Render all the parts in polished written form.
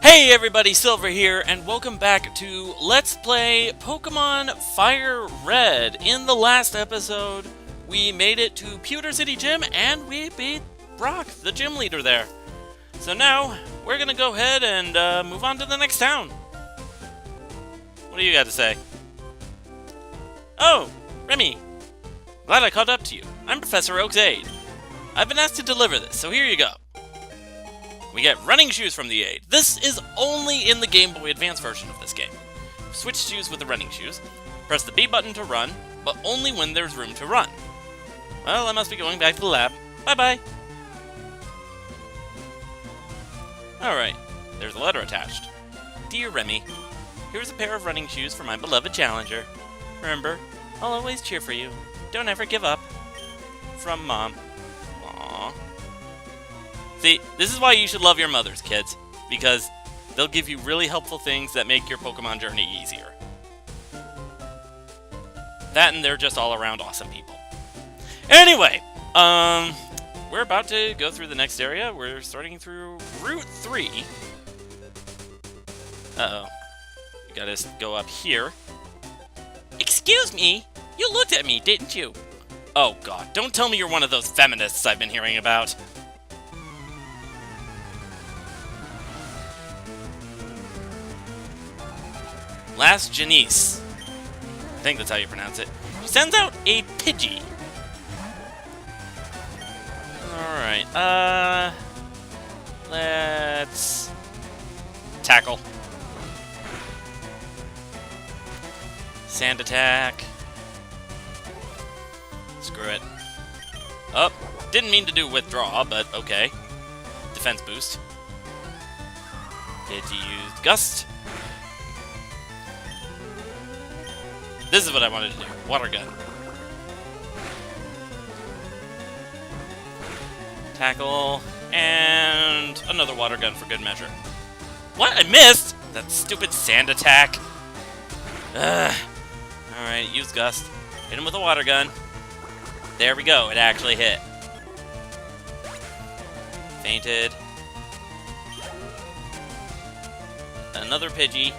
Hey everybody, Silver here, and welcome back to Let's Play Pokemon FireRed. In the last episode, we made it to Pewter City Gym, and we beat Brock, the gym leader there. So now, we're gonna go ahead and move on to the next town. What do you got to say? Oh, Remy. Glad I caught up to you. I'm Professor Oak's aide. I've been asked to deliver this, so here you go. We get running shoes from the aid. This is only in the Game Boy Advance version of this game. Switch shoes with the running shoes. Press the B button to run, but only when there's room to run. Well, I must be going back to the lab. Bye-bye. Alright, there's a letter attached. Dear Remy, here's a pair of running shoes for my beloved challenger. Remember, I'll always cheer for you. Don't ever give up. From Mom. Aww. See, this is why you should love your mothers, kids, because they'll give you really helpful things that make your Pokemon journey easier. That and they're just all-around awesome people. Anyway, we're about to go through the next area. We're starting through Route 3. Uh-oh. We gotta go up here. Excuse me! You looked at me, didn't you? Oh god, don't tell me you're one of those feminists I've been hearing about. Last Janice. I think that's how you pronounce it. She sends out a Pidgey. Alright, let's tackle. Sand attack. Screw it. Oh, didn't mean to do withdraw, but okay. Defense boost. Pidgey used Gust. This is what I wanted to do. Water gun. Tackle. And another water gun for good measure. What? I missed? That stupid sand attack. Ugh. Alright, use Gust. Hit him with a water gun. There we go. It actually hit. Fainted. Another Pidgey.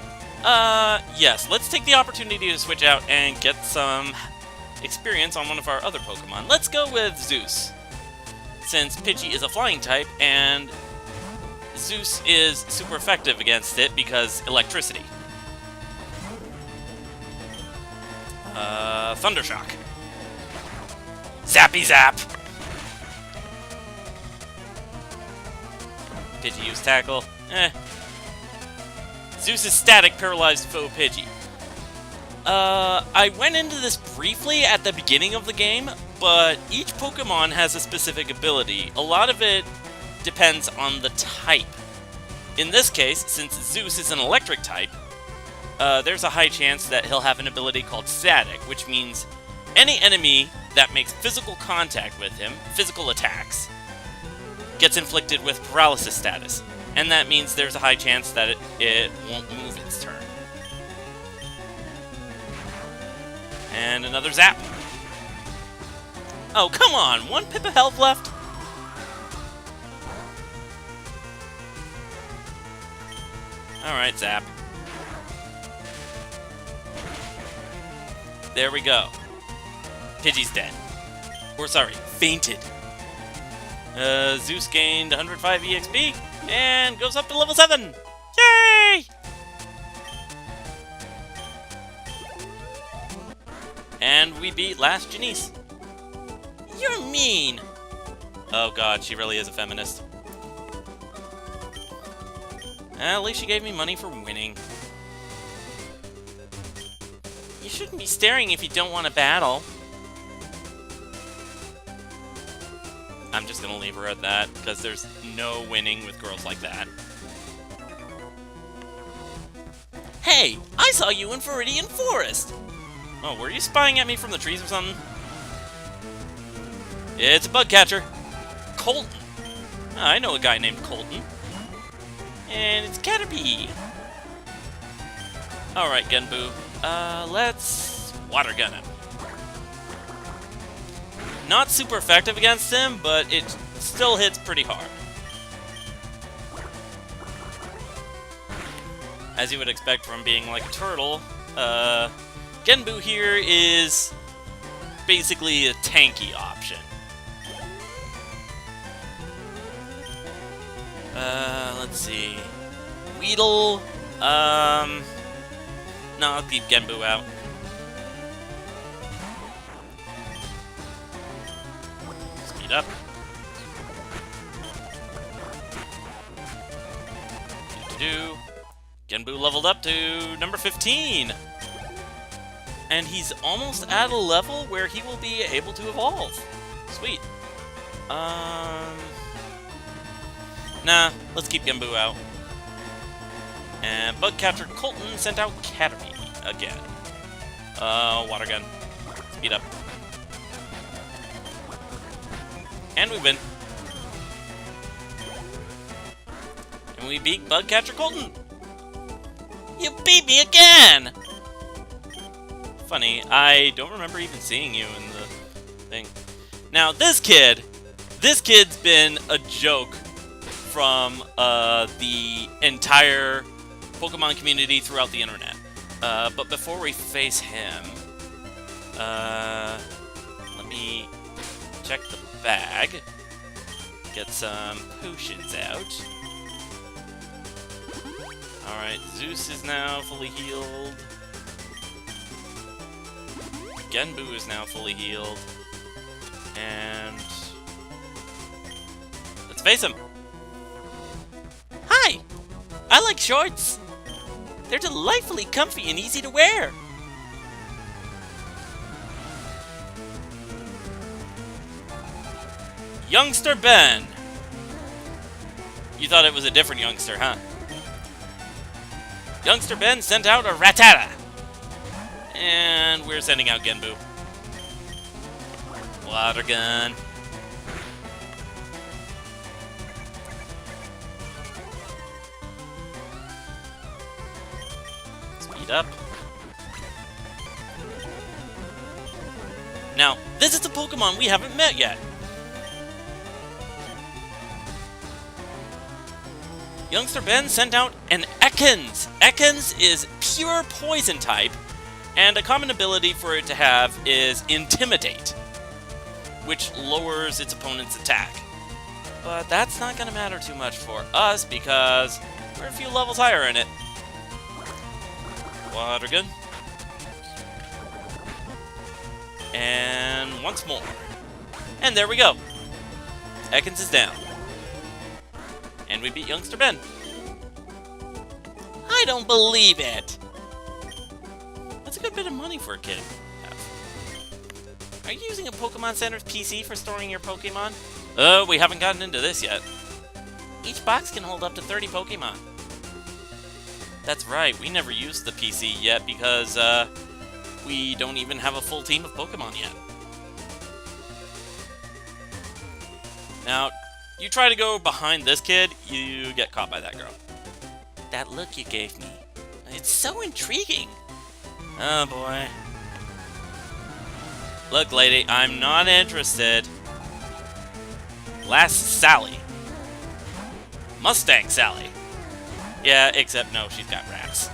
Yes, let's take the opportunity to switch out and get some experience on one of our other Pokemon. Let's go with Zeus, since Pidgey is a flying type, and Zeus is super effective against it because electricity. Thundershock. Zappy Zap! Pidgey used Tackle. Zeus is static, paralyzed foe Pidgey. I went into this briefly at the beginning of the game, but each Pokemon has a specific ability. A lot of it depends on the type. In this case, since Zeus is an electric type, there's a high chance that he'll have an ability called Static, which means any enemy that makes physical contact with him, physical attacks, gets inflicted with paralysis status. And that means there's a high chance that it won't move its turn. And another Zap. Oh, come on! One pip of health left? Alright, Zap. There we go. Pidgey's dead. Or, sorry, fainted. Zeus gained 105 EXP. And goes up to level 7! Yay! And we beat Last Janice. You're mean! Oh god, she really is a feminist. At least she gave me money for winning. You shouldn't be staring if you don't want to battle. I'm just gonna leave her at that, because there's no winning with girls like that. Hey! I saw you in Viridian Forest! Oh, were you spying at me from the trees or something? It's a bug catcher. Colton. Oh, I know a guy named Colton. And it's Caterpie. Alright, Gunboo. Let's water gun him. Not super effective against him, but it still hits pretty hard. as you would expect from being like a turtle, Genbu here is basically a tanky option. Let's see. Weedle, no, I'll keep Genbu out. Speed up. Genbu leveled up to number 15. And he's almost at a level where he will be able to evolve. Sweet. Nah, let's keep Genbu out. And Bug Catcher Colton sent out Caterpie again. Water gun. Speed up. And we win. And we beat Bug Catcher Colton. You beat me again! Funny, I don't remember even seeing you in the thing. Now, this kid's been a joke from the entire Pokemon community throughout the internet. But before we face him, let me check the bag. Get some potions out. Alright, Zeus is now fully healed. Genbu is now fully healed. And let's face him. Hi! I like shorts! They're delightfully comfy and easy to wear! Youngster Ben! You thought it was a different youngster, huh? Youngster Ben sent out a Rattata! And we're sending out Genbu. Water gun. Speed up. Now, this is a Pokemon we haven't met yet. Youngster Ben sent out an Ekans. Ekans is pure poison type, and a common ability for it to have is Intimidate, which lowers its opponent's attack. But that's not going to matter too much for us because we're a few levels higher in it. Water gun. And once more. And there we go. Ekans is down. And we beat Youngster Ben. I don't believe it! That's a good bit of money for a kid. Are you using a Pokemon Center's PC for storing your Pokemon? We haven't gotten into this yet. Each box can hold up to 30 Pokemon. That's right, we never used the PC yet because, we don't even have a full team of Pokemon yet. Now, you try to go behind this kid, you get caught by that girl. That look you gave me. It's so intriguing. Oh boy. Look, lady, I'm not interested. Last Sally. Mustang Sally. Yeah, except no, she's got rats.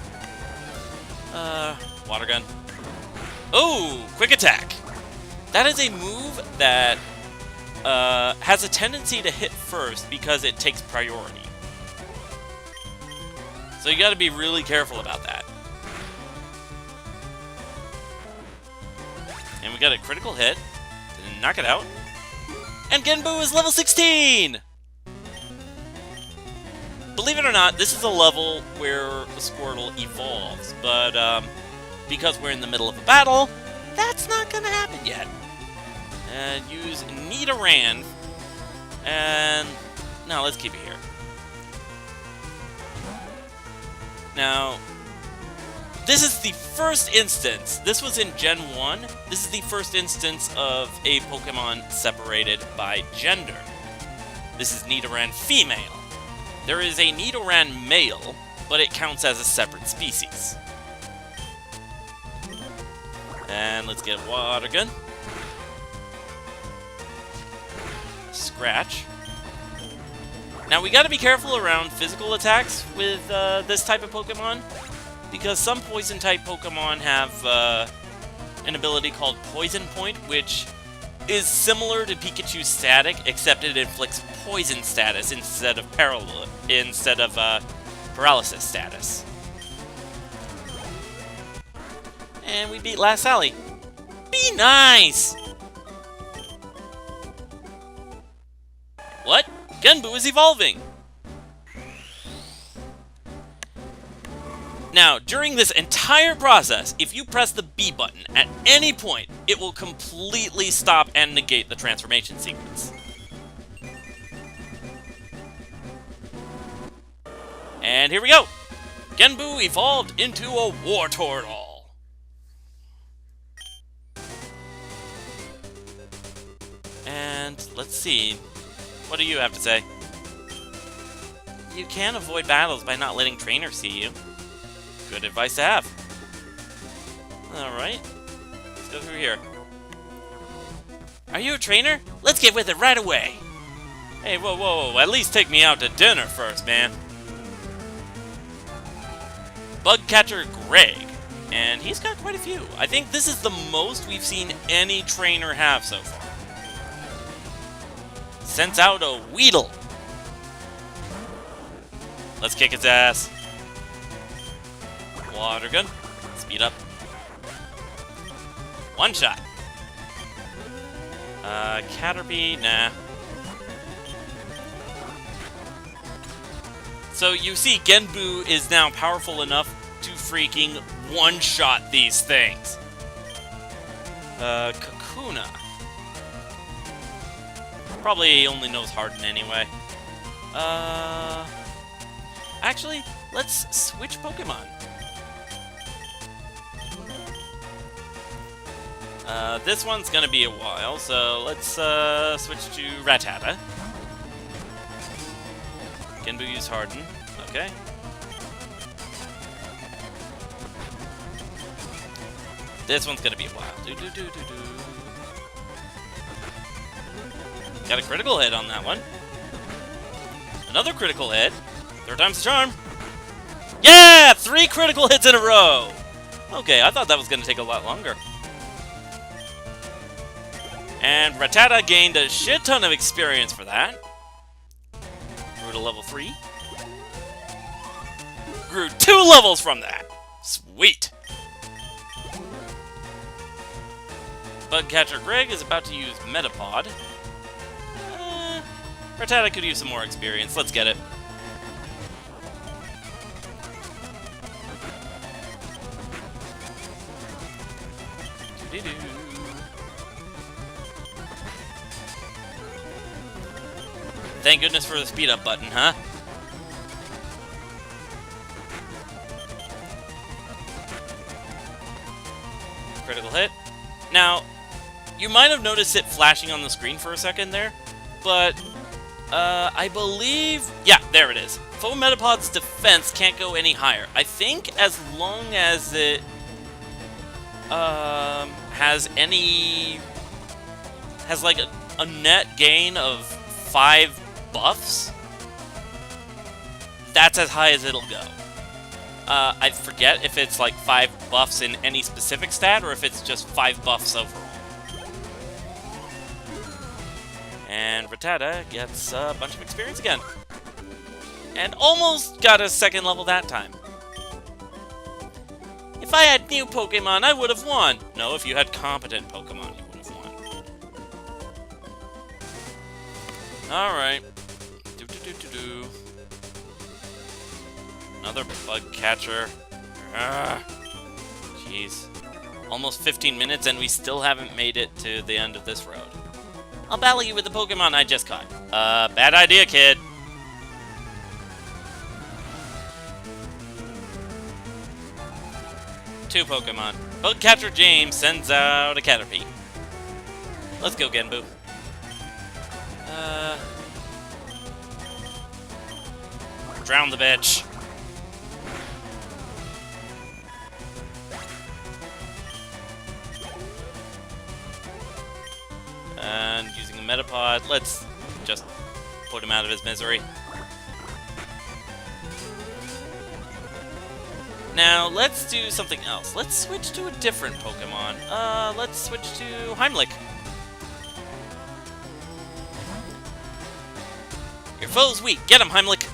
Water gun. Oh, quick attack. That is a move that has a tendency to hit first because it takes priority. So you gotta be really careful about that. And we got a critical hit to knock it out. And Genbu is level 16! Believe it or not, this is a level where the Squirtle evolves, but because we're in the middle of a battle, that's not gonna happen yet. And use Nidoran. And no, let's keep it here. Now, this is the first instance. This was in Gen 1. This is the first instance of a Pokemon separated by gender. This is Nidoran female. There is a Nidoran male, but it counts as a separate species. And let's get Water Gun. Scratch. Now, we gotta be careful around physical attacks with this type of Pokemon, because some Poison-type Pokemon have an ability called Poison Point, which is similar to Pikachu's Static, except it inflicts Poison status instead of Paralysis status. And we beat Last Sally. Be nice! What? Genbu is evolving! Now, during this entire process, if you press the B button at any point, it will completely stop and negate the transformation sequence. And here we go! Genbu evolved into a Wartortle. And let's see, what do you have to say? You can avoid battles by not letting trainers see you. Good advice to have. Alright, let's go through here. Are you a trainer? Let's get with it right away. Hey, whoa, whoa, at least take me out to dinner first, man. Bug Catcher Greg, and he's got quite a few. I think this is the most we've seen any trainer have so far. Sends out a Weedle. Let's kick its ass. Water gun. Speed up. One shot. Caterpie, nah. So you see, Genbu is now powerful enough to freaking one-shot these things. Kakuna. Probably only knows Harden anyway. Actually, let's switch Pokemon. This one's gonna be a while, so let's switch to Rattata. Genbu use Harden. Okay. This one's gonna be a while. Got a critical hit on that one. Another critical hit. Third time's the charm. Yeah! 3 critical hits in a row! Okay, I thought that was gonna take a lot longer. And Rattata gained a shit ton of experience for that. Grew to level 3. Grew 2 levels from that! Sweet! Bugcatcher Greg is about to use Metapod. Rattata could use some more experience. Let's get it. Thank goodness for the speed up button, huh? Critical hit. Now, you might have noticed it flashing on the screen for a second there, but I believe... Yeah, there it is. Foam Metapod's defense can't go any higher. I think as long as it has like a net gain of 5 buffs, that's as high as it'll go. I forget if it's like 5 buffs in any specific stat or if it's just 5 buffs overall. And Rattata gets a bunch of experience again. And almost got a 2nd level that time. If I had new Pokemon, I would have won. No, if you had competent Pokemon, you would have won. Alright. Another bug catcher. Jeez. Almost 15 minutes and we still haven't made it to the end of this road. I'll battle you with the Pokemon I just caught. Bad idea, kid. Two Pokemon. Bugcatcher James sends out a Caterpie. Let's go, Genbu. Drown the bitch. And using a Metapod, let's just put him out of his misery. Now, let's do something else. Let's switch to a different Pokemon. Let's switch to Heimlich. Your foe's weak. Get him, Heimlich!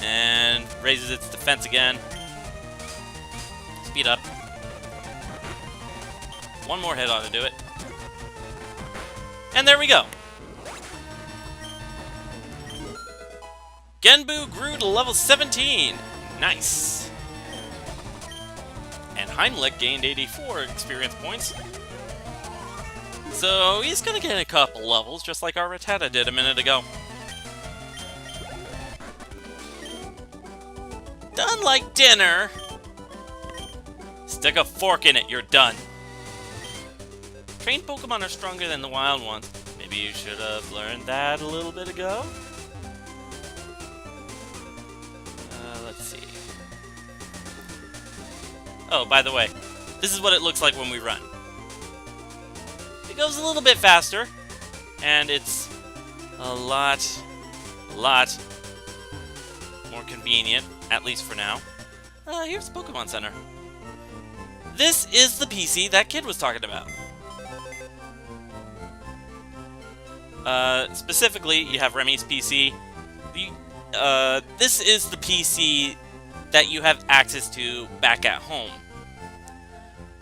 And raises its defense again. Speed up. One more hit ought to do it. And there we go. Genbu grew to level 17. Nice. And Heimlich gained 84 experience points. So he's gonna get a couple levels, just like our Rattata did a minute ago. Done like dinner. Stick a fork in it, you're done. Trained Pokemon are stronger than the wild ones. Maybe you should have learned that a little bit ago? Let's see. Oh, by the way, this is what it looks like when we run. It goes a little bit faster, and it's a lot more convenient, at least for now. Here's the Pokemon Center. This is the PC that kid was talking about. Specifically, you have Remy's PC. This is the PC that you have access to back at home.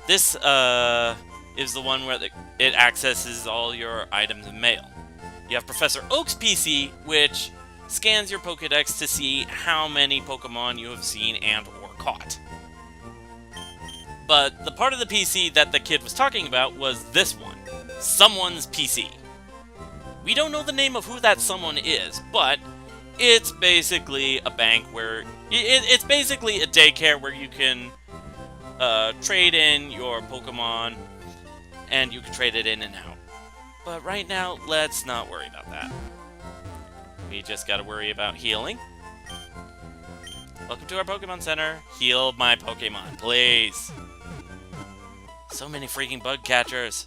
This is the one where it accesses all your items and mail. You have Professor Oak's PC, which scans your Pokédex to see how many Pokemon you have seen and or caught. But the part of the PC that the kid was talking about was this one, someone's PC. We don't know the name of who that someone is, but it's basically a bank where... It's basically a daycare where you can trade in your Pokemon, and you can trade it in and out. But right now, let's not worry about that. We just gotta worry about healing. Welcome to our Pokemon Center. Heal my Pokemon, please. So many freaking bug catchers.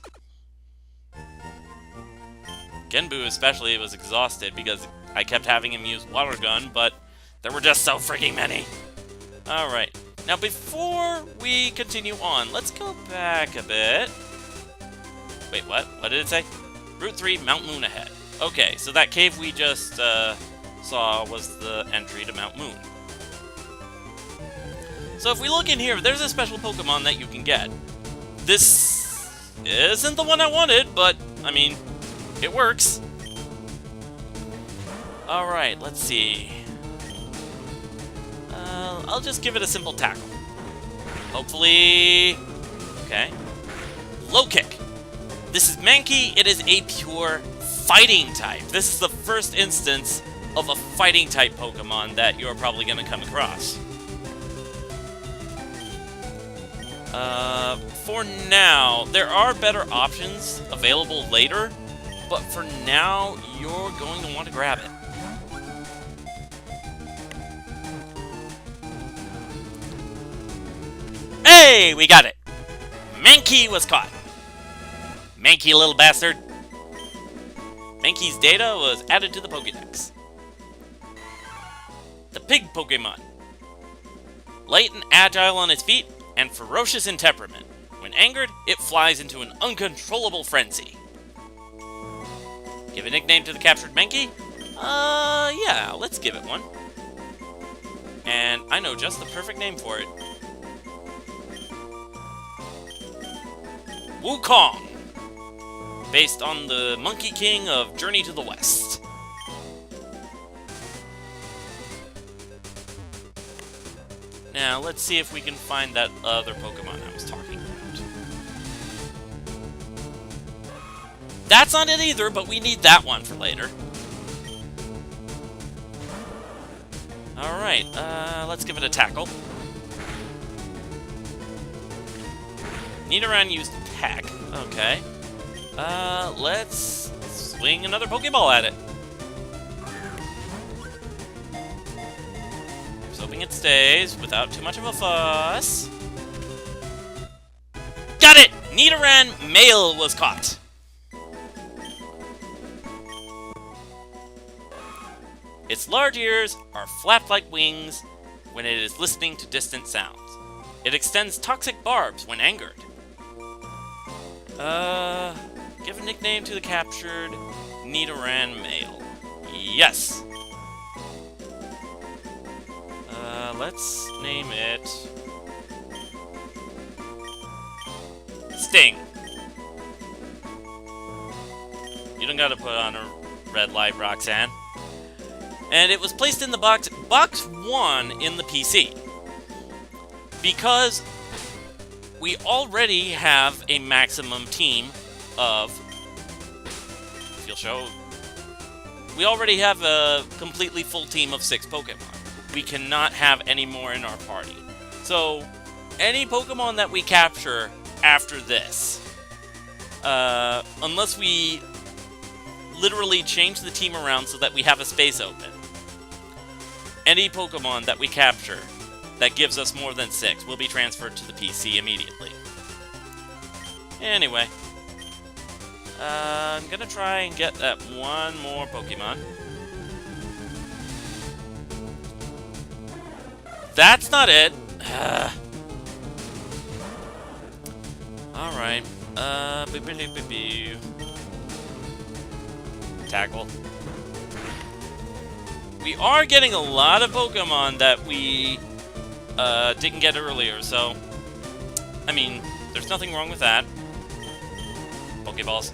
Genbu especially was exhausted because I kept having him use Water Gun, but there were just so freaking many. Alright, now before we continue on, let's go back a bit. Wait, what? What did it say? Route 3, Mount Moon ahead. Okay, so that cave we just saw was the entry to Mount Moon. So if we look in here, there's a special Pokemon that you can get. This isn't the one I wanted, but, I mean, it works. Alright, let's see. I'll just give it a simple tackle. Hopefully... Okay. Low kick. This is Mankey. It is a pure fighting type. This is the first instance of a fighting type Pokemon that you're probably going to come across. For now, there are better options available later, but for now, you're going to want to grab it. Hey, we got it! Mankey was caught. Mankey, little bastard. Mankey's data was added to the Pokédex. The pig Pokemon. Light and agile on its feet, and ferocious in temperament. When angered, it flies into an uncontrollable frenzy. Give a nickname to the captured Mankey? Yeah, let's give it one. And I know just the perfect name for it. Wukong! Based on the Monkey King of Journey to the West. Now, let's see if we can find that other Pokemon I was talking about. That's not it either, but we need that one for later. Alright, let's give it a tackle. Nidoran used attack. Okay. Let's swing another Pokeball at it. Just hoping it stays without too much of a fuss. Got it! Nidoran male was caught. Its large ears are flapped like wings when it is listening to distant sounds. It extends toxic barbs when angered. Give a nickname to the captured Nidoran male. Yes! Let's name it... Sting. You don't gotta put on a red light, Roxanne. And it was placed in the box 1 in the PC. Because we already have a maximum team of... If you'll show... We already have a completely full team of 6 Pokemon. We cannot have any more in our party. So, any Pokemon that we capture after this, unless we literally change the team around so that we have a space open, any Pokemon that we capture that gives us more than 6 will be transferred to the PC immediately. Anyway, I'm gonna try and get that one more Pokemon. That's not it. Alright. Tackle. We are getting a lot of Pokemon that we didn't get earlier, so... I mean, there's nothing wrong with that. Pokeballs.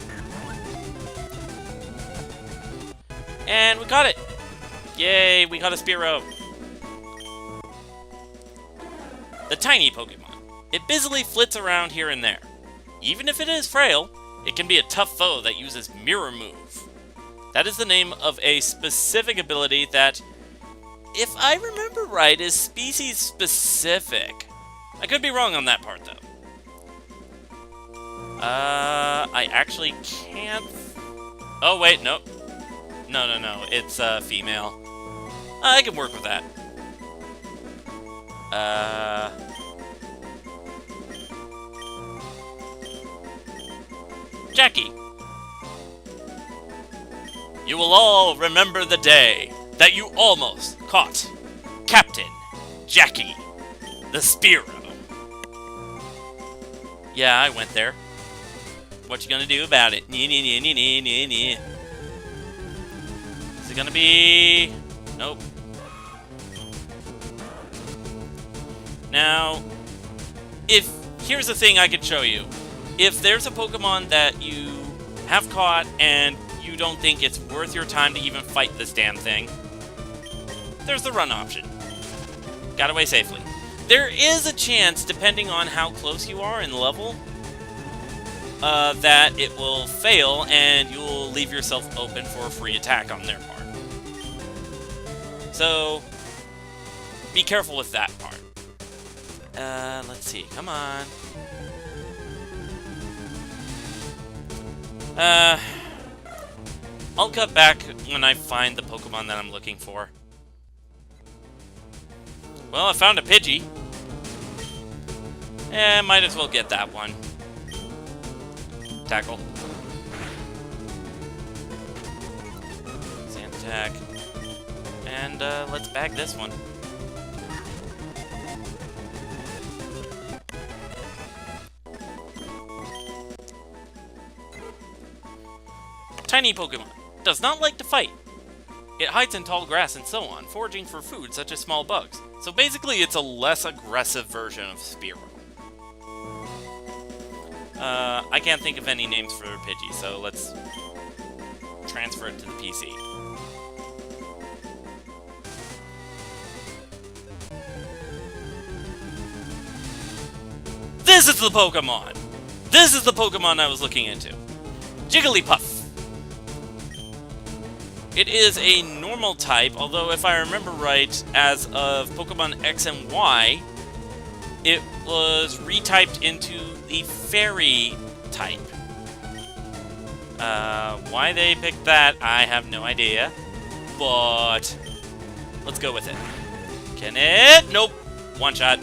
And we got it! Yay, we got a Spearow. The tiny Pokemon. It busily flits around here and there. Even if it is frail, it can be a tough foe that uses Mirror Move. That is the name of a specific ability that, if I remember right, is species-specific. I could be wrong on that part, though. I actually can't... Oh, wait, nope. No, it's, female. I can work with that. Jackie. You will all remember the day that you almost caught Captain Jackie, the Spearow. Yeah, I went there. What you gonna do about it? Is it gonna be... Nope. Now, here's the thing I could show you. If there's a Pokemon that you have caught and you don't think it's worth your time to even fight this damn thing, there's the run option. Got away safely. There is a chance, depending on how close you are in level, that it will fail and you'll leave yourself open for a free attack on their part. So, be careful with that part. Let's see. Come on. I'll cut back when I find the Pokemon that I'm looking for. Well, I found a Pidgey. Might as well get that one. Tackle. Sand attack. And, let's bag this one. Tiny Pokemon. Does not like to fight. It hides in tall grass and so on, foraging for food such as small bugs. So basically, it's a less aggressive version of Spearow. I can't think of any names for Pidgey, so let's transfer it to the PC. This is the Pokemon! This is the Pokemon I was looking into. Jigglypuff. It is a normal type, although if I remember right, as of Pokemon X and Y, it was retyped into the Fairy type. Why they picked that, I have no idea. But let's go with it. Can it? Nope. One shot.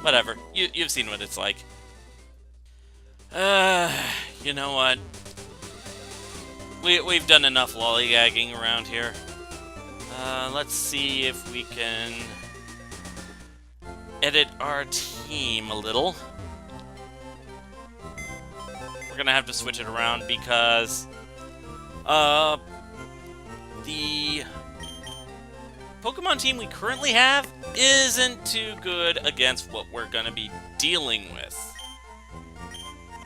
Whatever. You've seen what it's like. You know what? We've done enough lollygagging around here. Let's see if we can edit our team a little. We're gonna have to switch it around because the Pokemon team we currently have isn't too good against what we're gonna be dealing with.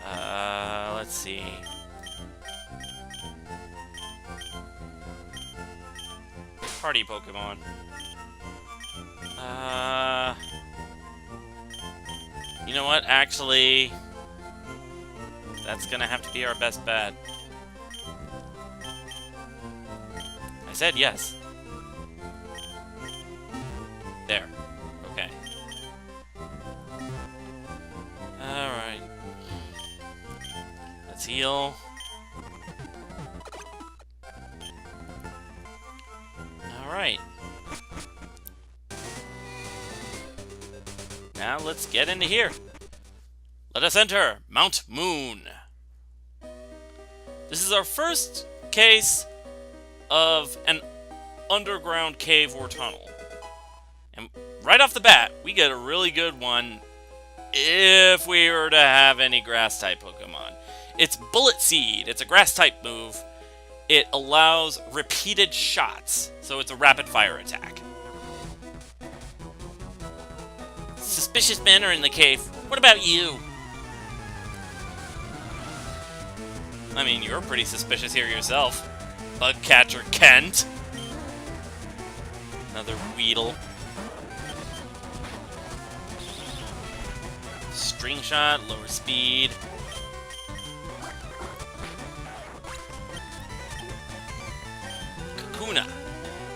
Let's see. Party Pokemon. You know what? Actually, that's gonna have to be our best bet. I said yes. There. Okay. Alright. Let's heal. Alright. Now let's get into here. Let us enter Mount Moon. This is our first case of an underground cave or tunnel. And right off the bat, we get a really good one if we were to have any grass-type Pokemon. It's Bullet Seed. It's a grass-type move. It allows repeated shots, so it's a rapid-fire attack. Suspicious men are in the cave. What about you? I mean, you're pretty suspicious here yourself. Bugcatcher Kent. Another Weedle. String Shot, lower speed.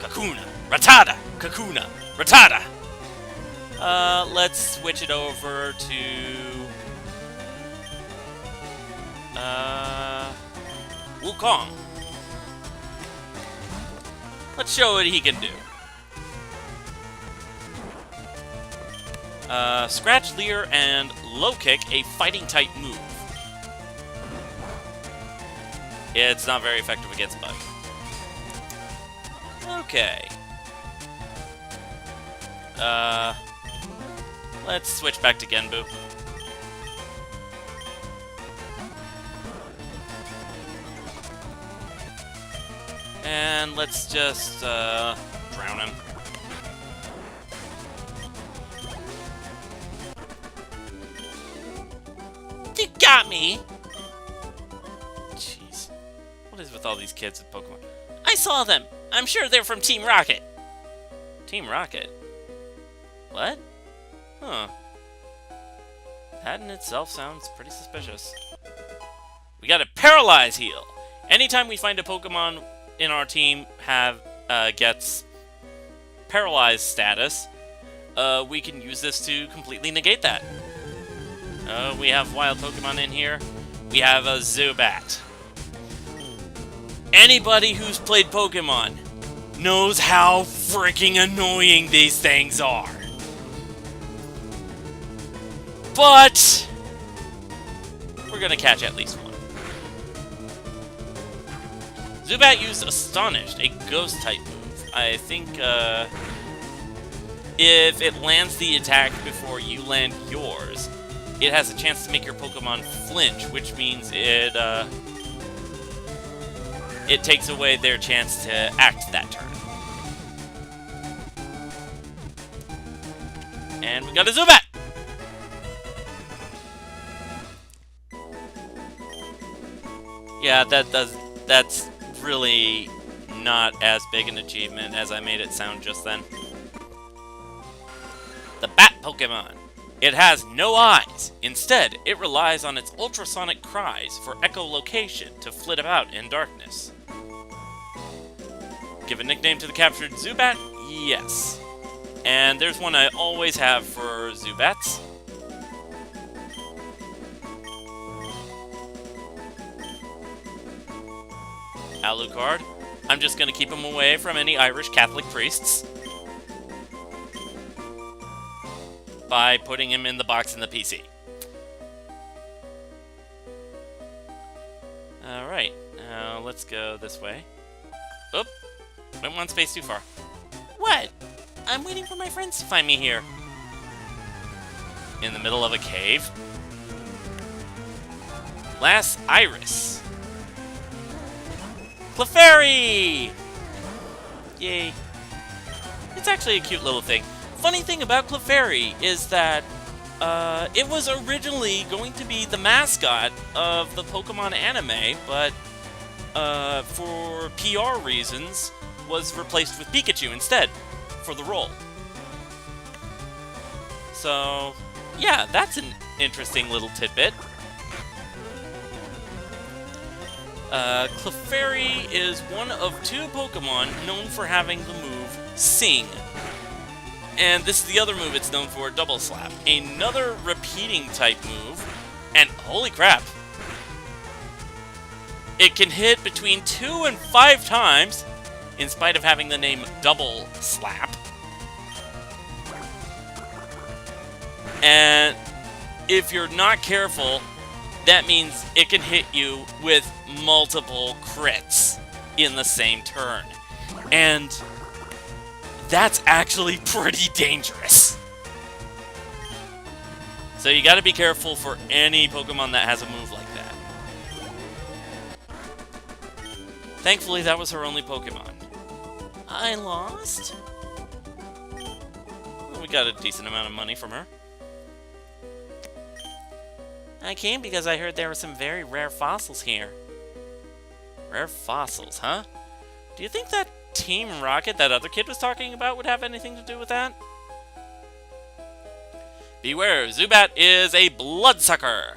Kakuna, Rattata, Kakuna, Rattata. Let's switch it over to Wukong. Let's show what he can do. Scratch, Leer, and Low Kick, a fighting type move. It's not very effective against Bug. Okay. Let's switch back to Genbu. And let's just, drown him. You got me! Jeez. What is with all these kids with Pokemon? I saw them! I'm sure they're from Team Rocket! Team Rocket? What? Huh. That in itself sounds pretty suspicious. We got a Paralyze Heal! Anytime we find a Pokemon in our team gets paralyzed status, we can use this to completely negate that. We have wild Pokemon in here. We have a Zubat. Anybody who's played Pokemon knows how freaking annoying these things are. But we're gonna catch at least one. Zubat used Astonished, a ghost-type move. I think, if it lands the attack before you land yours, it has a chance to make your Pokemon flinch, which means it takes away their chance to act that turn. And we got a Zubat! Yeah, that's really not as big an achievement as I made it sound just then. The Bat Pokemon. It has no eyes. Instead, it relies on its ultrasonic cries for echolocation to flit about in darkness. Give a nickname to the captured Zubat? Yes. And there's one I always have for Zubats. Alucard. I'm just going to keep him away from any Irish Catholic priests by putting him in the box in the PC. Alright, now let's go this way. Oop! Went one space too far. What? I'm waiting for my friends to find me here. In the middle of a cave. Last Iris. Clefairy! Yay. It's actually a cute little thing. Funny thing about Clefairy is that it was originally going to be the mascot of the Pokemon anime, but for PR reasons was replaced with Pikachu instead for the role. So, yeah, that's an interesting little tidbit. Clefairy is one of 2 Pokemon known for having the move Sing. And this is the other move it's known for, Double Slap. Another repeating type move, and holy crap! It can hit between 2 and 5 times, in spite of having the name Double Slap. And if you're not careful, that means it can hit you with multiple crits in the same turn. And that's actually pretty dangerous. So you gotta be careful for any Pokemon that has a move like that. Thankfully, that was her only Pokemon. I lost? Well, we got a decent amount of money from her. I came because I heard there were some very rare fossils here. Rare fossils, huh? Do you think that Team Rocket that other kid was talking about would have anything to do with that? Beware, Zubat is a bloodsucker!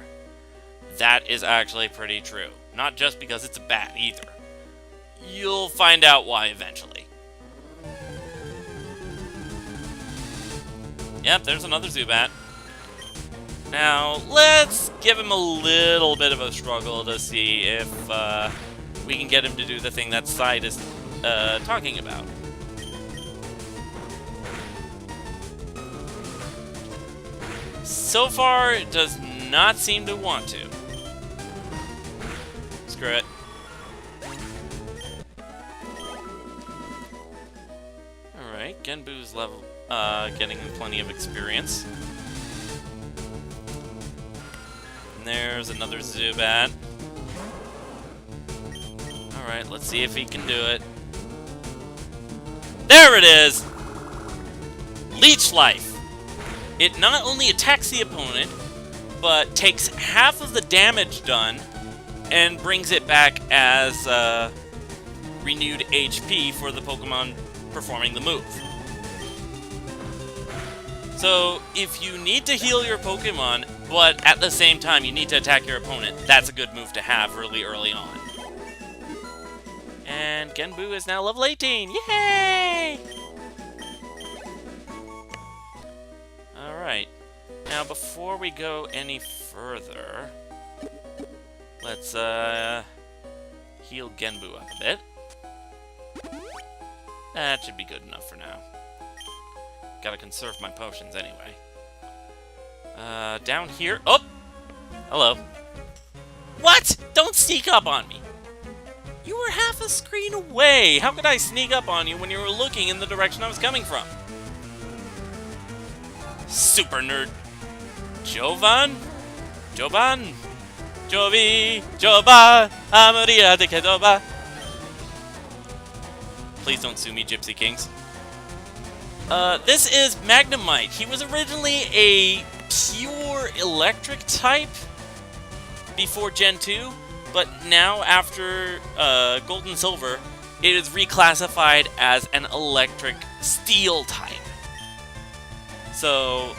That is actually pretty true. Not just because it's a bat, either. You'll find out why eventually. Yep, there's another Zubat. Now, let's give him a little bit of a struggle to see if we can get him to do the thing that Side is talking about. So far, it does not seem to want to. Screw it. Alright, Genbu's level, getting plenty of experience. And there's another Zubat. Alright, let's see if he can do it. There it is! Leech Life! It not only attacks the opponent, but takes half of the damage done and brings it back as renewed HP for the Pokemon performing the move. So, if you need to heal your Pokemon, but at the same time you need to attack your opponent, that's a good move to have really early on. And Genbu is now level 18! Yay! Alright. Now, before we go any further, let's heal Genbu up a bit. That should be good enough for now. Gotta conserve my potions anyway. Down here... Oh! Hello. What? Don't sneak up on me! You were half a screen away! How could I sneak up on you when you were looking in the direction I was coming from? Super nerd. Jovan? Joban? Jovi? Joba? Amaria de Kedoba? Please don't sue me, Gypsy Kings. This is Magnemite. He was originally a pure electric type before Gen 2, but now after Gold and Silver, it is reclassified as an electric steel type. So,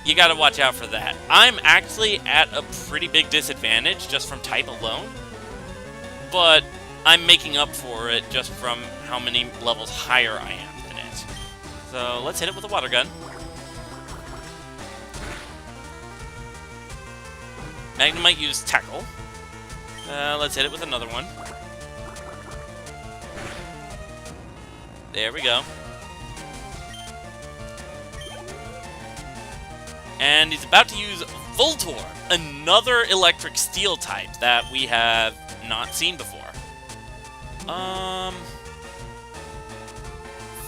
you gotta watch out for that. I'm actually at a pretty big disadvantage just from type alone, but I'm making up for it just from how many levels higher I am than it. So, let's hit it with a water gun. Magnemite used Tackle. Let's hit it with another one. There we go. And he's about to use Voltorb, another electric steel type that we have not seen before.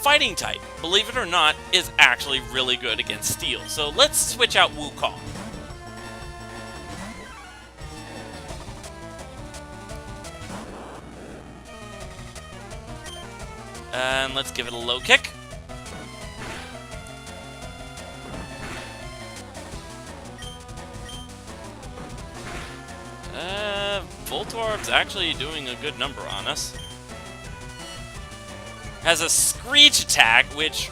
Fighting type, believe it or not, is actually really good against Steel. So let's switch out Wukong. And let's give it a low kick. Voltorb's actually doing a good number on us. Has a Screech attack, which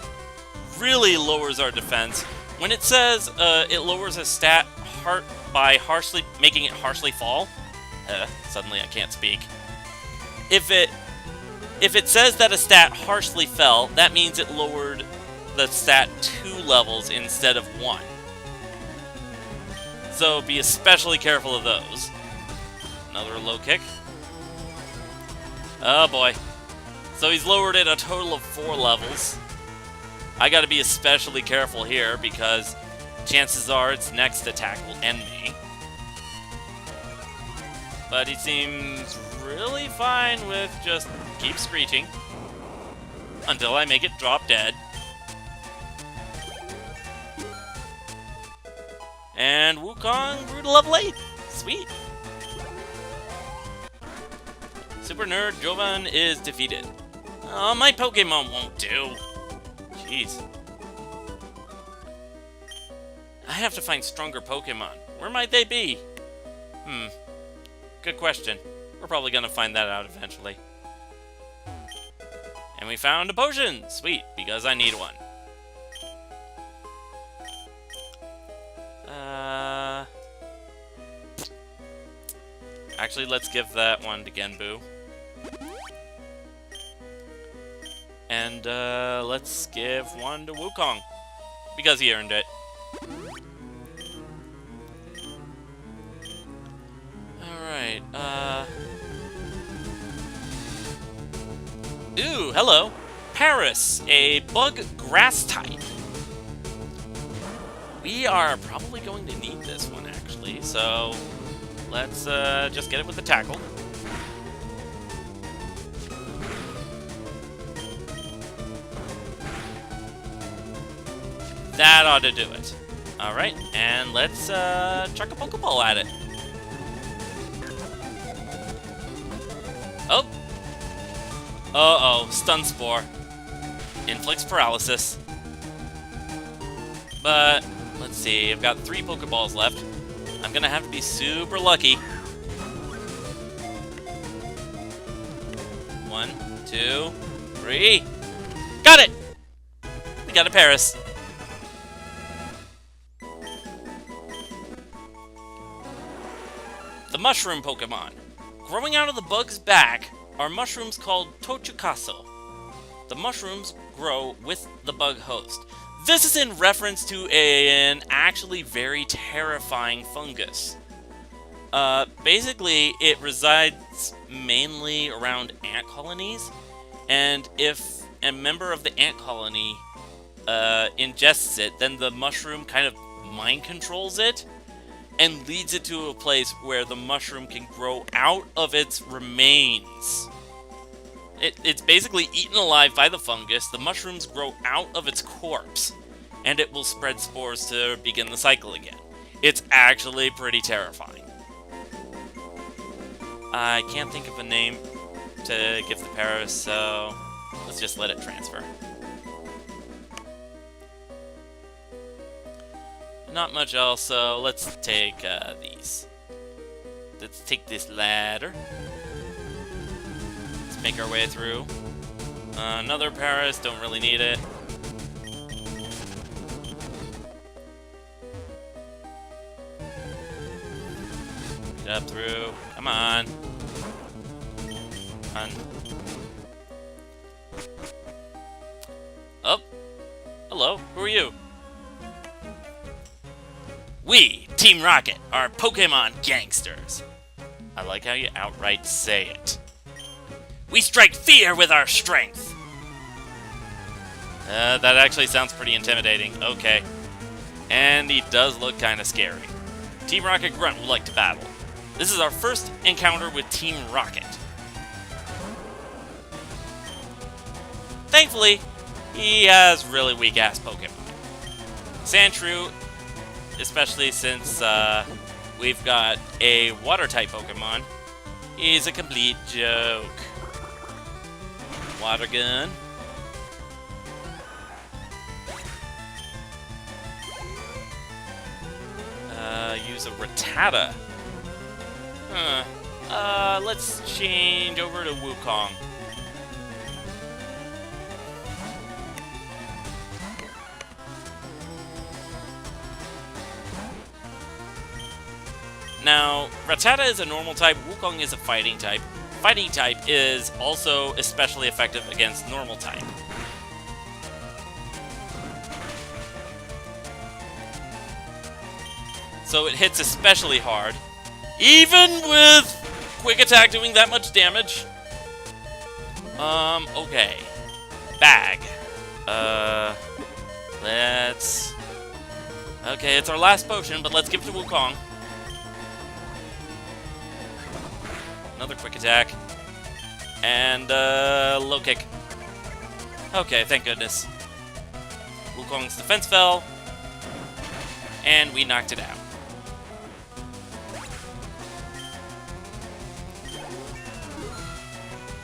really lowers our defense. When it says it lowers a stat by making it harshly fall, suddenly I can't speak. If it says that a stat harshly fell, that means it lowered the stat 2 levels instead of 1. So be especially careful of those. Another low kick. Oh boy. So he's lowered it a total of 4 levels. I gotta be especially careful here because chances are its next attack will end me. But he seems really fine with just keep screeching until I make it drop dead. And Wukong grew to level 8. Sweet. Super Nerd Jovan is defeated. Oh, my Pokemon won't do. Jeez. I have to find stronger Pokemon. Where might they be? Good question. We're probably gonna find that out eventually. And we found a potion! Sweet, because I need one. Actually, let's give that one to Genbu. And, let's give one to Wukong. Because he earned it. Alright, Ooh, hello! Paris, a bug grass type. We are probably going to need this one, actually, so let's, just get it with the tackle. That ought to do it. Alright, and let's chuck a Pokeball at it. Oh! Uh-oh, Stun Spore. Inflicts Paralysis. But, let's see, I've got 3 Pokeballs left. I'm gonna have to be super lucky. 1, 2, 3. Got it! We got a Paris. The Mushroom Pokemon. Growing out of the bug's back are mushrooms called Tochukaso. The mushrooms grow with the bug host. This is in reference to an actually very terrifying fungus. Basically, it resides mainly around ant colonies, and if a member of the ant colony ingests it, then the mushroom kind of mind controls it, and leads it to a place where the mushroom can grow out of its remains. It's basically eaten alive by the fungus, the mushrooms grow out of its corpse, and it will spread spores to begin the cycle again. It's actually pretty terrifying. I can't think of a name to give the Paris, so let's just let it transfer. Not much else, so let's take these. Let's take this ladder. Let's make our way through. Another Paris, don't really need it. Get up through. Come on. Come on. Oh. Hello, who are you? We, Team Rocket, are Pokemon gangsters. I like how you outright say it. We strike fear with our strength. That actually sounds pretty intimidating. Okay. And he does look kind of scary. Team Rocket Grunt would like to battle. This is our first encounter with Team Rocket. Thankfully, he has really weak-ass Pokemon. Sandshrew, especially since we've got a Water-type Pokemon, is a complete joke. Water Gun. Use a Rattata. Huh. Let's change over to Wukong. Now, Rattata is a normal type, Wukong is a fighting type. Fighting type is also especially effective against normal type. So it hits especially hard, even with Quick Attack doing that much damage. Okay. Bag. Let's... Okay, it's our last potion, but let's give it to Wukong. Another Quick Attack. And, low kick. Okay, thank goodness. Wukong's defense fell. And we knocked it out.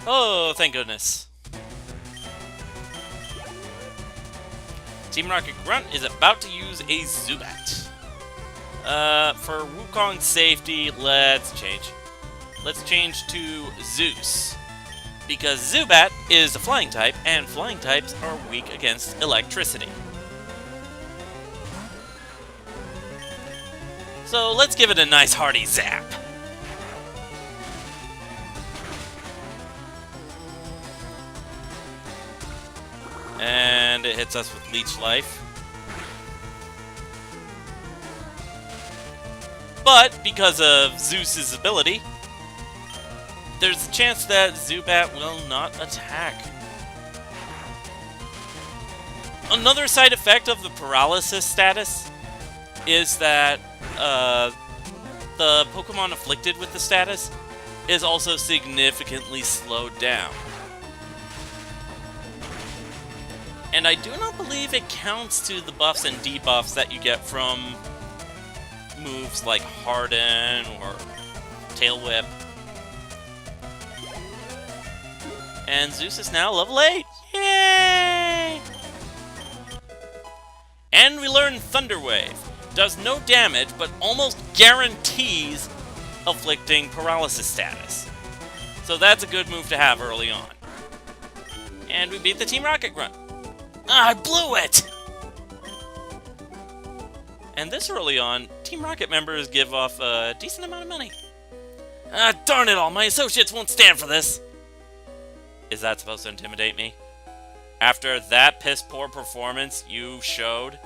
Oh, thank goodness. Team Rocket Grunt is about to use a Zubat. For Wukong's safety, let's change. Let's change to Zeus. Because Zubat is a flying type, and flying types are weak against electricity. So let's give it a nice hearty zap. And it hits us with Leech Life. But because of Zeus's ability, there's a chance that Zubat will not attack. Another side effect of the paralysis status is that the Pokemon afflicted with the status is also significantly slowed down. And I do not believe it counts to the buffs and debuffs that you get from moves like Harden or Tail Whip. And Zeus is now level 8! Yay! And we learn Thunder Wave. Does no damage, but almost guarantees afflicting paralysis status. So that's a good move to have early on. And we beat the Team Rocket Grunt. Ah, I blew it! And this early on, Team Rocket members give off a decent amount of money. Ah, darn it all, my associates won't stand for this! Is that supposed to intimidate me? After that piss-poor performance you showed?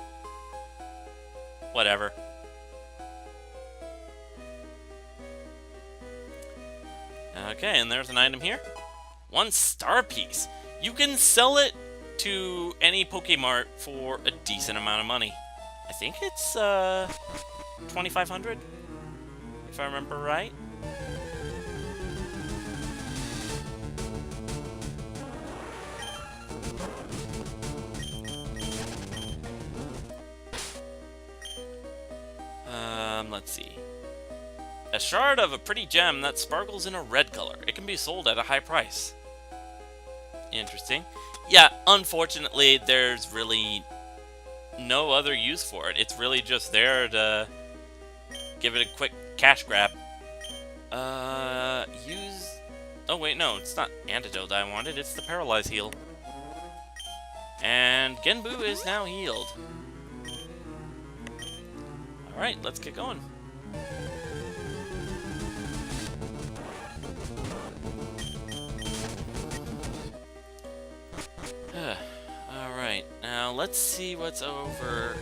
Whatever. Okay, and there's an item here. 1 star piece. You can sell it to any Pokemart for a decent amount of money. I think it's 2,500, if I remember right. Let's see. A shard of a pretty gem that sparkles in a red color. It can be sold at a high price. Interesting. Yeah, unfortunately, there's really no other use for it. It's really just there to give it a quick cash grab. Use... Oh, wait, no, it's not Antidote I wanted. It's the Paralyze Heal. And Genbu is now healed. Alright, let's get going. Alright, now let's see what's over...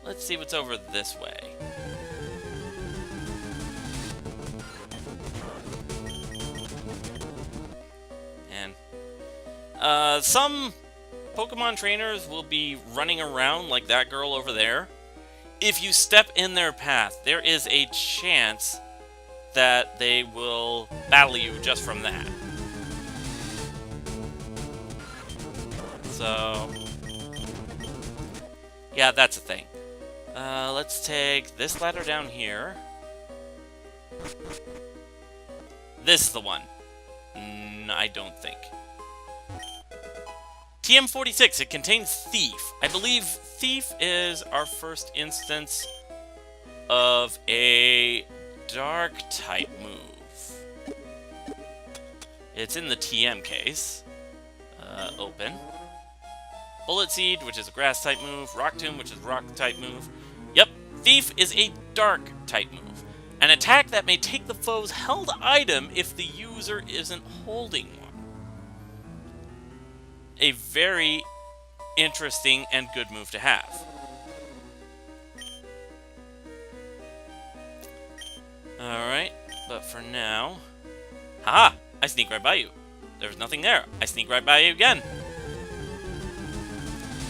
Let's see what's over this way. And some Pokemon trainers will be running around like that girl over there. If you step in their path, there is a chance that they will battle you just from that. So, yeah, that's a thing. Let's take this ladder down here. This is the one. I don't think. TM46, it contains Thief. I believe Thief is our first instance of a dark type move. It's in the TM case. Open. Bullet Seed, which is a grass type move. Rock Tomb, which is a rock type move. Yep, Thief is a dark type move. An attack that may take the foe's held item if the user isn't holding one. A very interesting and good move to have. Alright, but for now... Haha! I sneak right by you. There's nothing there. I sneak right by you again.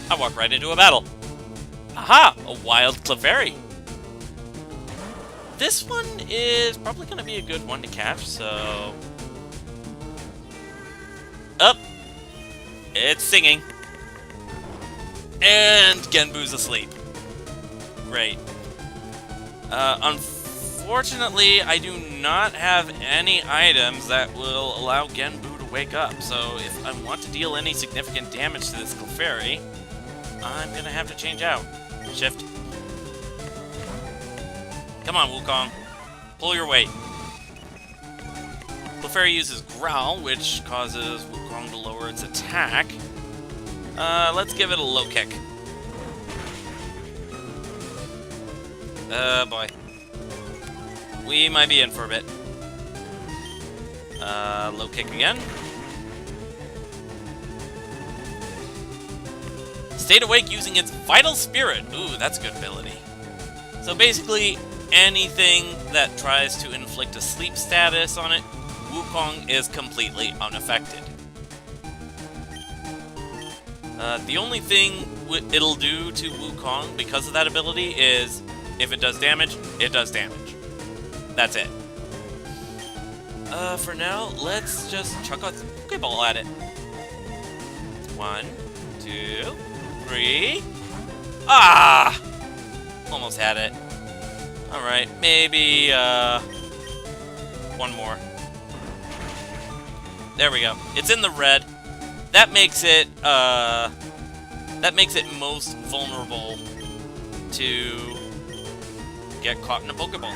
I walk right into a battle. Aha! A wild Clefairy. This one is probably going to be a good one to catch, so... Up! It's singing. And Genbu's asleep. Great. Unfortunately, I do not have any items that will allow Genbu to wake up, so if I want to deal any significant damage to this Clefairy, I'm going to have to change out. Shift. Come on, Wukong. Pull your weight. Clefairy uses Growl, which causes Wukong to lower its attack. Let's give it a low kick. Boy. We might be in for a bit. Low kick again. Stayed awake using its Vital Spirit. Ooh, that's a good ability. So basically, anything that tries to inflict a sleep status on it, Wukong is completely unaffected. The only thing it'll do to Wukong because of that ability is, if it does damage, it does damage. That's it. For now, let's just chuck a Pokeball at it. 1, 2, 3... Ah! Almost had it. Alright, maybe, one more. There we go. It's in the red. That makes it most vulnerable to get caught in a Pokeball.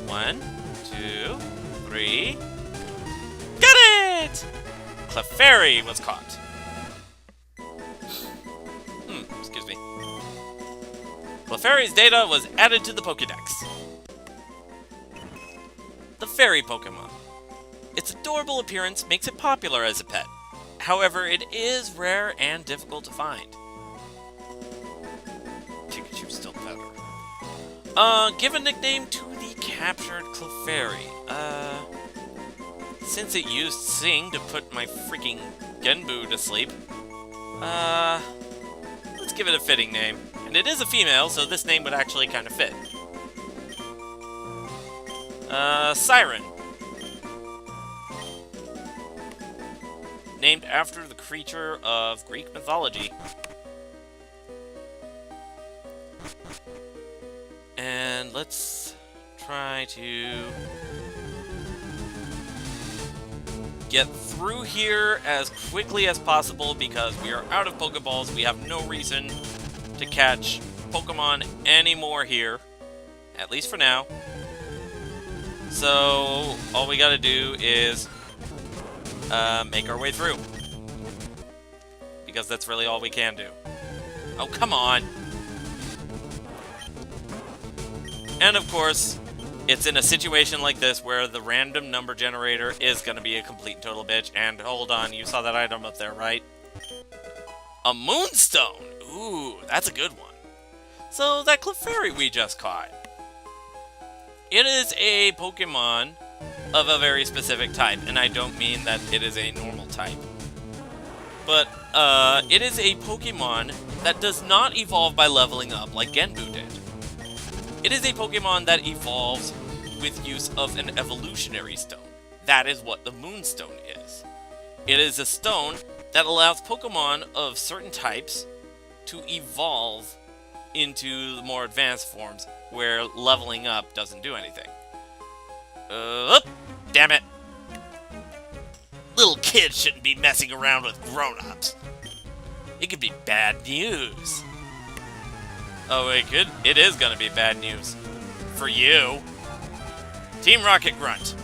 1, 2, 3. Got it! Clefairy was caught. Excuse me. Clefairy's data was added to the Pokédex. The Fairy Pokemon. Its adorable appearance makes it popular as a pet. However, it is rare and difficult to find. Pikachu's still better. Give a nickname to the captured Clefairy. Since it used Sing to put my freaking Genbu to sleep, let's give it a fitting name. And it is a female, so this name would actually kind of fit. Siren. Named after the creature of Greek mythology. And let's try to get through here as quickly as possible because we are out of Pokeballs. We have no reason to catch Pokemon anymore here, at least for now. So all we gotta do is make our way through, because that's really all we can do. Oh, come on. And of course, it's in a situation like this where the random number generator is going to be a complete and total bitch. And hold on, you saw that item up there, right? A Moonstone! Ooh, that's a good one. So, that Clefairy we just caught. It is a Pokemon of a very specific type, and I don't mean that it is a normal type. But, it is a Pokemon that does not evolve by leveling up like Genbu did. It is a Pokemon that evolves with use of an evolutionary stone. That is what the Moonstone is. It is a stone that allows Pokemon of certain types to evolve into the more advanced forms where leveling up doesn't do anything. Damn it. Little kids shouldn't be messing around with grown-ups. It could be bad news. Oh, it is gonna be bad news. For you. Team Rocket Grunt.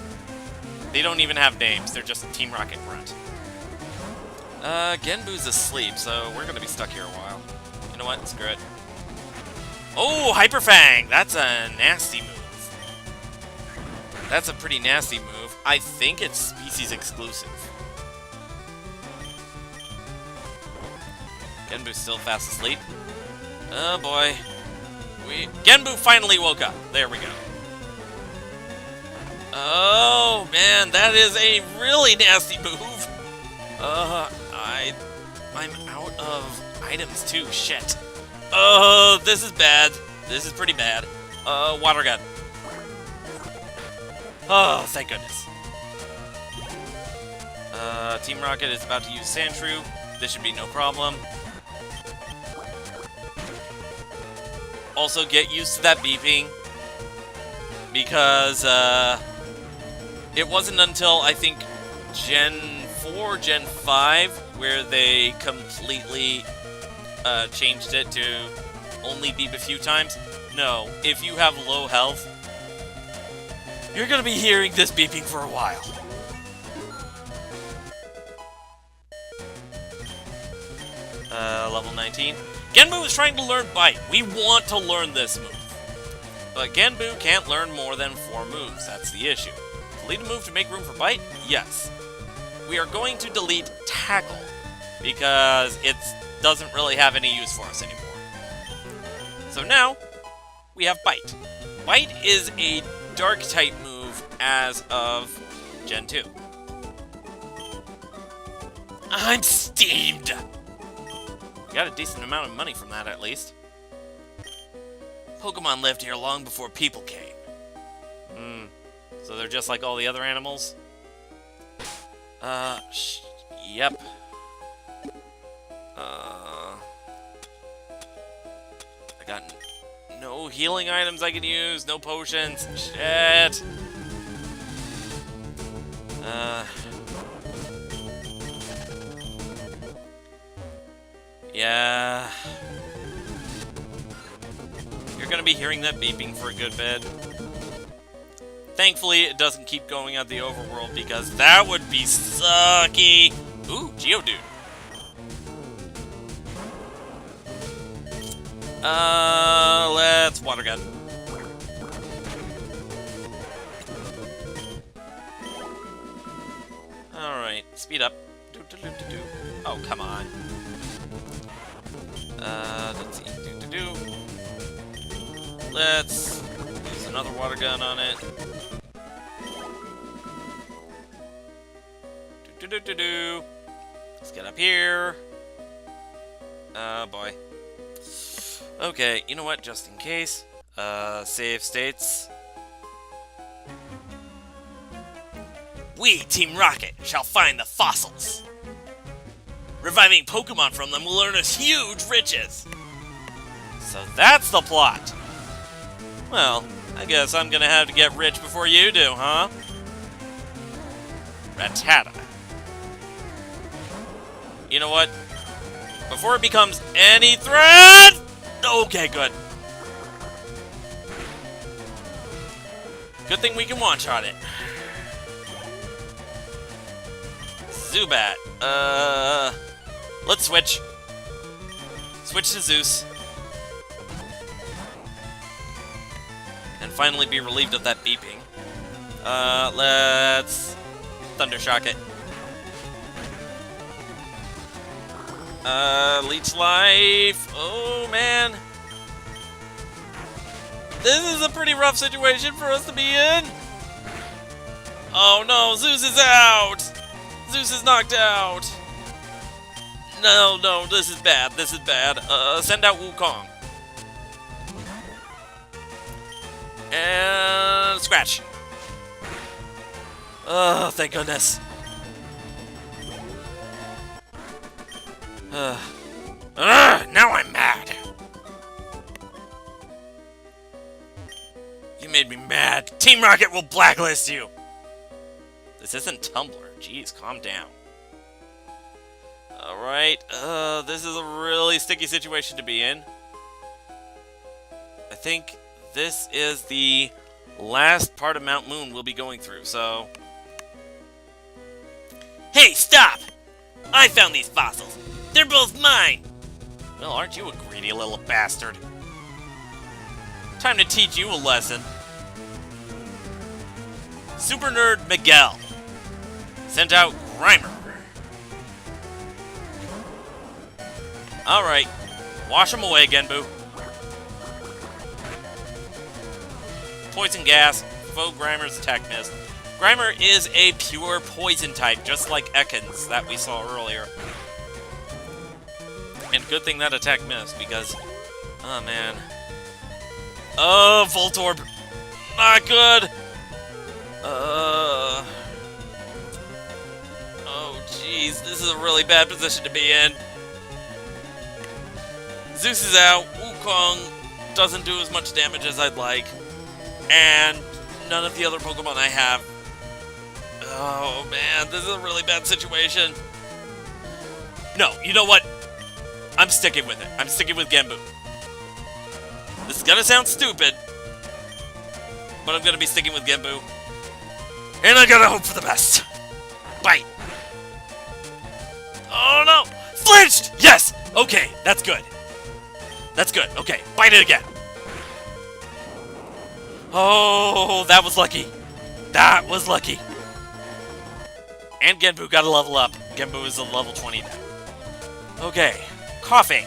They don't even have names, they're just Team Rocket Grunt. Genbu's asleep, so we're gonna be stuck here a while. You know what? Screw it. Oh, Hyper Fang! That's a nasty move. That's a pretty nasty move. I think it's species exclusive. Genbu's still fast asleep. Oh boy. Genbu finally woke up. There we go. Oh man, that is a really nasty move. I'm out of items too. Shit. Oh, this is bad. This is pretty bad. Water gun. Oh, thank goodness. Team Rocket is about to use Sandshrew. This should be no problem. Also, get used to that beeping. Because, it wasn't until, I think, Gen 4, Gen 5, where they completely changed it to only beep a few times. No, if you have low health, you're gonna be hearing this beeping for a while. Level 19. Genbu is trying to learn Bite. We want to learn this move. But Genbu can't learn more than 4 moves. That's the issue. Delete a move to make room for Bite? Yes. We are going to delete Tackle, because it doesn't really have any use for us anymore. So now, we have Bite. Bite is a Dark-type move as of Gen 2. I'm steamed! Got a decent amount of money from that, at least. Pokemon lived here long before people came. So they're just like all the other animals? Yep. I got no healing items I can use, no potions. Shit. Yeah. You're gonna be hearing that beeping for a good bit. Thankfully, it doesn't keep going at the overworld, because that would be sucky. Ooh, Geodude. Let's Water Gun. Alright, speed up. Oh, come on. Let's see. Let's use another Water Gun on it. Let's get up here. Oh boy. Okay, you know what? Just in case. Save states. We, Team Rocket, shall find the fossils. Reviving Pokemon from them will earn us huge riches. So that's the plot. Well, I guess I'm gonna have to get rich before you do, huh? Rattata. You know what? Before it becomes any threat! Okay, good. Good thing we can one-shot it. Zubat. Let's switch. Switch to Zeus. And finally be relieved of that beeping. Let's Thundershock it. Leech Life. Oh, man. This is a pretty rough situation for us to be in. Oh, no. Zeus is out. Zeus is knocked out. No, no. This is bad. This is bad. Send out Wukong. And scratch. Oh, thank goodness. Now I'm mad. You made me mad. Team Rocket will blacklist you. This isn't Tumblr. Jeez, calm down. Alright, this is a really sticky situation to be in. I think this is the last part of Mount Moon we'll be going through, so... Hey, stop! I found these fossils. They're both mine! Well, aren't you a greedy little bastard? Time to teach you a lesson. Super Nerd Miguel sent out Grimer. Alright, wash him away, Genbu. Poison gas, faux Grimer's attack missed. Grimer is a pure poison type, just like Ekans that we saw earlier. And good thing that attack missed, because... Oh, man. Oh, Voltorb! Not good! Oh, jeez. This is a really bad position to be in. Zeus is out. Wukong doesn't do as much damage as I'd like. And none of the other Pokemon I have. Oh, man. This is a really bad situation. No, you know what? I'm sticking with it. I'm sticking with Genbu. This is gonna sound stupid, but I'm gonna be sticking with Genbu. And I gotta hope for the best. Bite. Oh no! Flinched! Yes! Okay, that's good. That's good. Okay, bite it again. Oh, that was lucky. That was lucky. And Genbu got a level up. Genbu is a level 20 now. Okay. Coughing.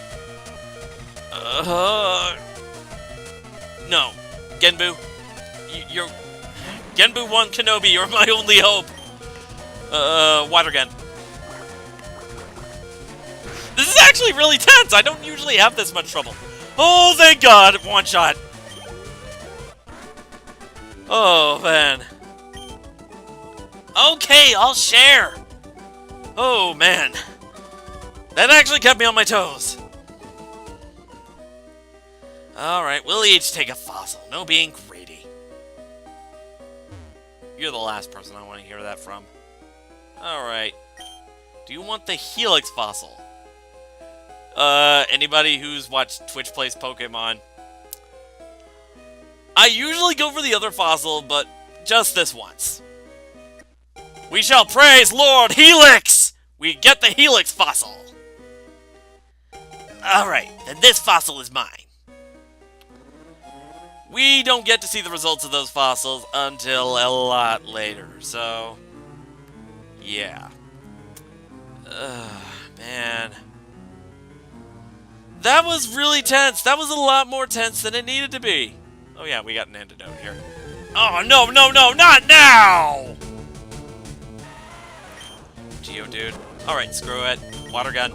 No. Genbu. You're... Genbu 1 Kenobi, you're my only hope. Water gun. This is actually really tense. I don't usually have this much trouble. Oh, thank God. One shot. Oh, man. Okay, I'll share. Oh, man. That actually kept me on my toes. Alright, we'll each take a fossil. No being greedy. You're the last person I want to hear that from. Alright. Do you want the Helix fossil? Anybody who's watched Twitch Plays Pokemon. I usually go for the other fossil, but just this once. We shall praise Lord Helix! We get the Helix fossil! Alright, then this fossil is mine. We don't get to see the results of those fossils until a lot later, so... yeah. Man. That was really tense. That was a lot more tense than it needed to be. Oh yeah, we got an antidote here. Oh, no, no, no, not now! Geodude. Alright, screw it. Water gun.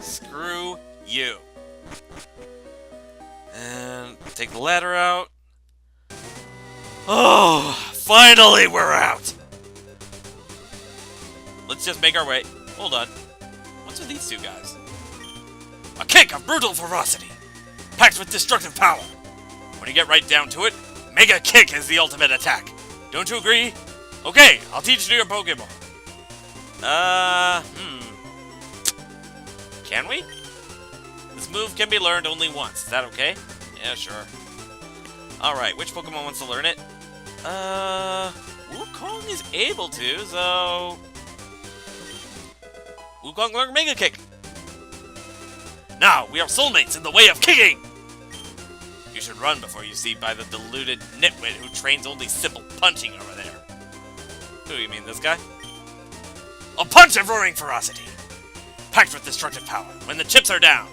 Screw you. And take the ladder out. Oh, finally we're out! Let's just make our way. Hold on. What's with these two guys? A kick of brutal ferocity, packed with destructive power. When you get right down to it, Mega Kick is the ultimate attack. Don't you agree? Okay, I'll teach you your Pokemon. Can we? This move can be learned only once. Is that okay? Yeah, sure. Alright, which Pokemon wants to learn it? Wukong is able to, so... Wukong learn Mega Kick! Now, we are soulmates in the way of kicking! You should run before you see by the deluded nitwit who trains only simple punching over there. Who, you mean this guy? A punch of roaring ferocity! Packed with destructive power. When the chips are down,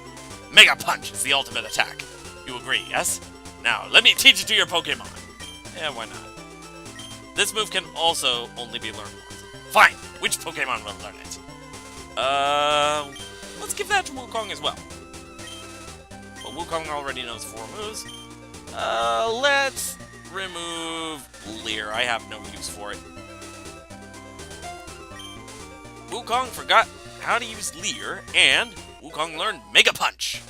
Mega Punch is the ultimate attack. You agree, yes? Now, let me teach it to your Pokemon. Yeah, why not? This move can also only be learned once. Fine! Which Pokemon will learn it? Let's give that to Wukong as well. But Wukong already knows 4 moves. Let's remove Leer. I have no use for it. Wukong forgot how to use Leer, and Wukong learned Mega Punch.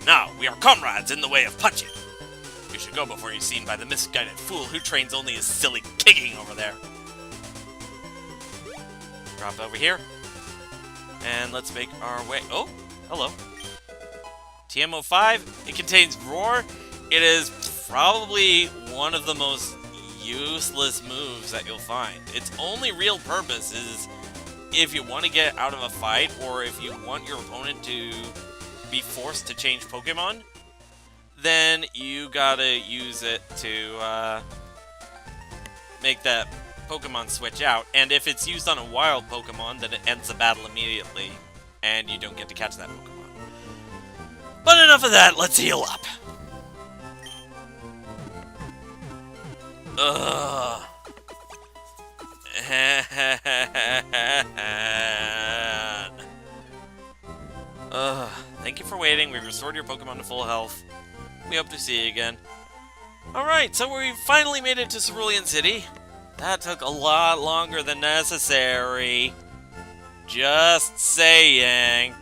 Now, we are comrades in the way of punching. You should go before you're seen by the misguided fool who trains only his silly kicking over there. Drop over here. And let's make our way... Oh, hello. TM05, it contains Roar. It is probably one of the most useless moves that you'll find. Its only real purpose is if you want to get out of a fight, or if you want your opponent to be forced to change Pokemon, then you gotta use it to make that Pokemon switch out. And if it's used on a wild Pokemon, then it ends the battle immediately, and you don't get to catch that Pokemon. But enough of that, let's heal up. Ugh. Thank you for waiting. We've restored your Pokemon to full health. We hope to see you again. Alright, so we finally made it to Cerulean City. That took a lot longer than necessary. Just saying.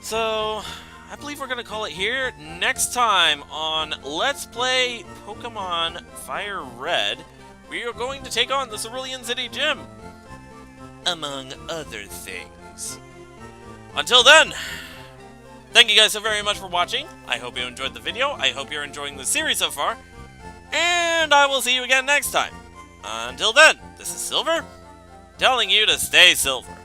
So, I believe we're going to call it here. Next time on Let's Play Pokemon FireRed, we are going to take on the Cerulean City Gym, among other things. Until then, thank you guys so very much for watching. I hope you enjoyed the video. I hope you're enjoying the series so far. And I will see you again next time. Until then, this is Silver, telling you to stay silver.